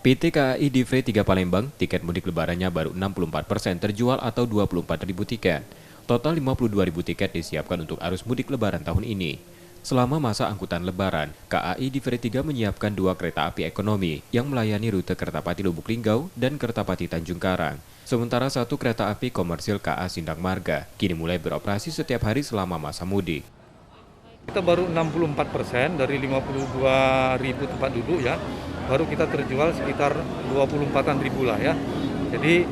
PT KAI Divre 3 Palembang, tiket mudik lebarannya baru 64% terjual atau 24.000 tiket. Total 52.000 tiket disiapkan untuk arus mudik lebaran tahun ini. Selama masa angkutan lebaran, KAI Divre 3 menyiapkan 2 kereta api ekonomi yang melayani rute Kertapati Lubuk Linggau dan Kertapati Tanjung Karang. Sementara 1 kereta api komersil KA Sindang Marga kini mulai beroperasi setiap hari selama masa mudik. Kita baru 64% dari 52.000 tempat duduk ya, baru kita terjual sekitar 24.000 lah ya. Jadi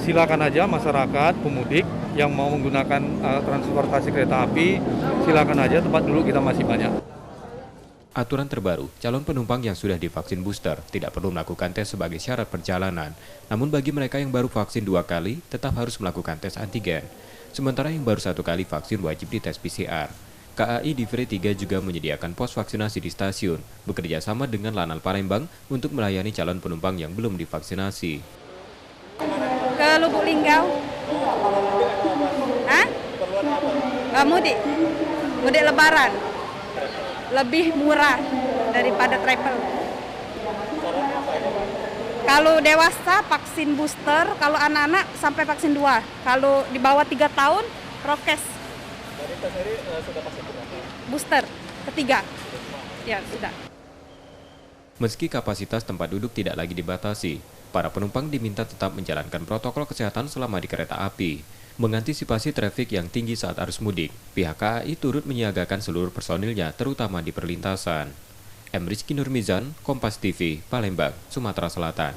silakan aja masyarakat pemudik yang mau menggunakan transportasi kereta api, silakan aja, tempat duduk kita masih banyak. Aturan terbaru, calon penumpang yang sudah divaksin booster tidak perlu melakukan tes sebagai syarat perjalanan. Namun bagi mereka yang baru vaksin 2 kali, tetap harus melakukan tes antigen. Sementara yang baru 1 kali vaksin wajib dites PCR. KAI Divre 3 juga menyediakan pos vaksinasi di stasiun, bekerja sama dengan Lanal Palembang untuk melayani calon penumpang yang belum divaksinasi. Ke Lubuk Linggau. Mudik. Mudik lebaran. Lebih murah daripada travel. Kalau dewasa vaksin booster, kalau anak-anak sampai vaksin 2. Kalau di bawah 3 tahun, prokes. Sudah vaksin berapa? Booster, ketiga. Ya, sudah. Meski kapasitas tempat duduk tidak lagi dibatasi, para penumpang diminta tetap menjalankan protokol kesehatan selama di kereta api. Mengantisipasi trafik yang tinggi saat arus mudik, pihak KAI turut menyiagakan seluruh personilnya terutama di perlintasan. M. Rizky Nurmizan, Kompas TV, Palembang, Sumatera Selatan.